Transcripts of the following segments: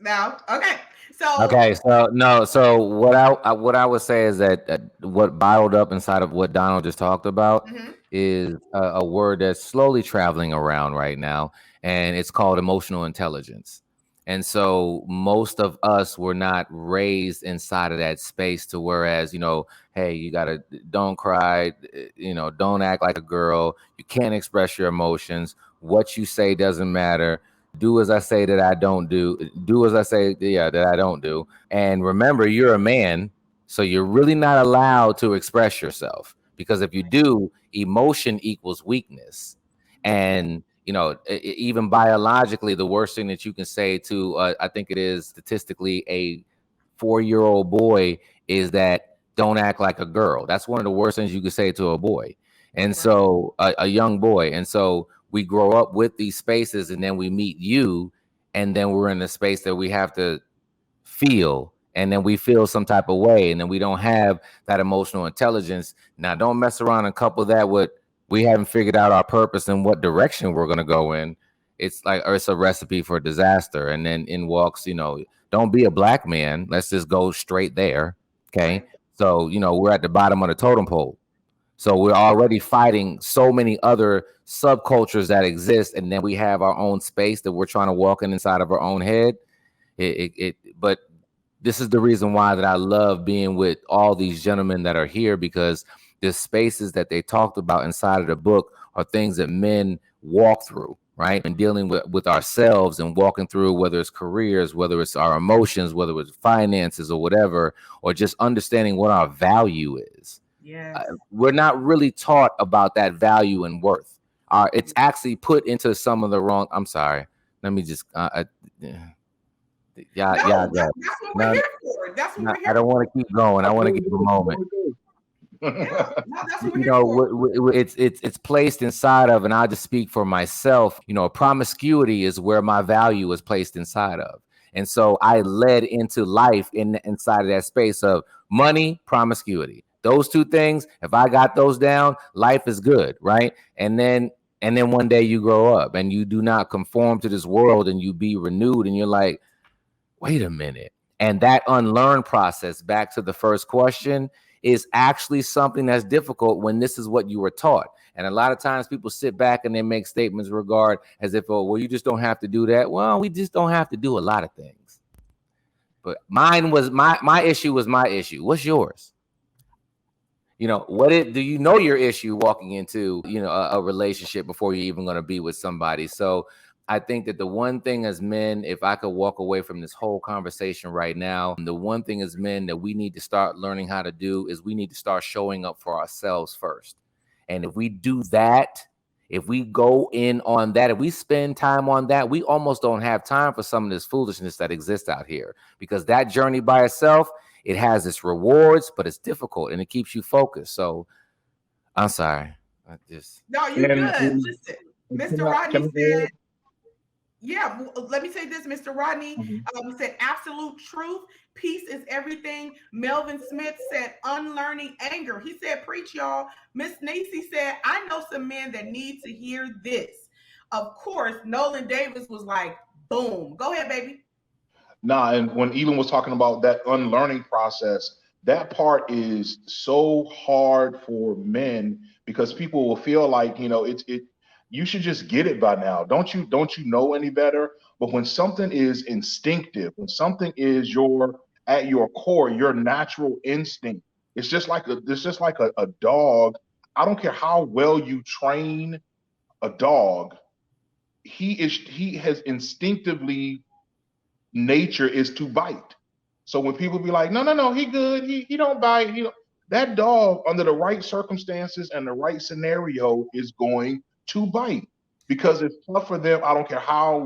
No. Okay. So, Okay, so no, so what I would say is that what bottled up inside of what Donald just talked about mhm, is a word that's slowly traveling around right now, and it's called emotional intelligence. And so most of us were not raised inside of that space to whereas hey, you gotta don't cry, don't act like a girl, you can't express your emotions, what you say doesn't matter, do as I say that I don't do. Do as I say, yeah, that I don't do. And remember, you're a man, so you're really not allowed to express yourself because if you do, emotion equals weakness. And even biologically, the worst thing that you can say to, I think it is statistically a 4-year-old boy is that don't act like a girl. That's one of the worst things you could say to a boy. And right. so a young boy. And so we grow up with these spaces and then we meet you and then we're in a space that we have to feel and then we feel some type of way and then we don't have that emotional intelligence. Now don't mess around and couple that with we haven't figured out our purpose and what direction we're going to go in. It's like, or it's a recipe for disaster. And then in walks, don't be a black man, let's just go straight there. Okay, Right. so we're at the bottom of the totem pole, so we're already fighting so many other subcultures that exist, and then we have our own space that we're trying to walk in inside of our own head. But this is the reason why that I love being with all these gentlemen that are here, because the spaces that they talked about inside of the book are things that men walk through, right? And dealing with ourselves and walking through, whether it's careers, whether it's our emotions, whether it's finances or whatever, or just understanding what our value is. Yes. We're not really taught about that value and worth. It's actually put into some of the wrong. I'm sorry. Let me just. Yeah, yeah, No, yeah. that's what we're No, here for. That's what no, we're I here don't want for. to keep going. I want to Absolutely. give a moment. Yeah. No, that's what we're You here know, for. it's placed inside of, and I just speak for myself. Promiscuity is where my value is placed inside of, and so I led into life inside of that space of money, promiscuity. Those two things, if I got those down, life is good, right? And then one day you grow up and you do not conform to this world, and you be renewed, and you're like, wait a minute. And that unlearn process, back to the first question, is actually something that's difficult when this is what you were taught. And a lot of times people sit back and they make statements regard as if, oh, well, you just don't have to do that. Well, we just don't have to do a lot of things. But mine was my issue was my issue. What's yours? Do you know your issue walking into a relationship before you're even going to be with somebody? So I think that the one thing as men, if I could walk away from this whole conversation right now, the one thing as men that we need to start learning how to do is we need to start showing up for ourselves first. And if we do that, if we go in on that, if we spend time on that, we almost don't have time for some of this foolishness that exists out here, because that journey by itself, it has its rewards, but it's difficult and it keeps you focused. So I'm sorry. I just No, you And, good. and Listen, can Mr. I Rodney can I said, yeah, let me say this, Mr. Rodney. add? He said, absolute truth. Peace is everything. Melvin Smith said, unlearning anger. He said, preach, y'all. Miss Nacy said, I know some men that need to hear this. Of course, Nolan Davis was like, boom. Go ahead, baby. Nah, and when Elam was talking about that unlearning process, that part is so hard for men because people will feel like, you should just get it by now. Don't you know any better? But when something is instinctive, when something is at your core, your natural instinct, it's just like a dog. I don't care how well you train a dog, he has instinctively nature is to bite. So when people be like, no, no, no, he good, he don't bite, that dog under the right circumstances and the right scenario is going to bite because it's tough for them. I don't care how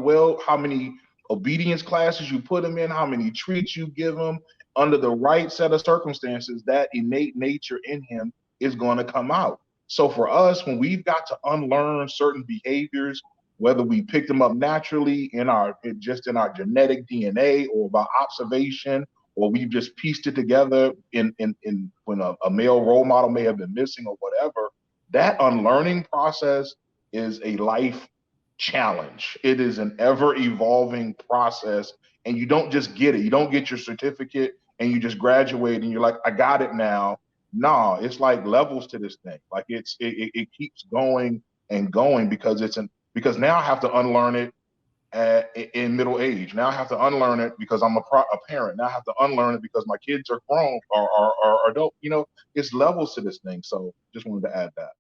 many obedience classes you put them in, how many treats you give them. Under the right set of circumstances, that innate nature in him is going to come out. So for us, when we've got to unlearn certain behaviors, whether we picked them up naturally just in our genetic DNA or by observation, or we've just pieced it together in when a male role model may have been missing or whatever, that unlearning process is a life challenge. It is an ever evolving process and you don't just get it. You don't get your certificate and you just graduate and you're like, I got it now. No, it's like levels to this thing. Like it keeps going and going because now I have to unlearn it in middle age. Now I have to unlearn it because I'm a parent. Now I have to unlearn it because my kids are grown or adult. You know, it's levels to this thing. So just wanted to add that.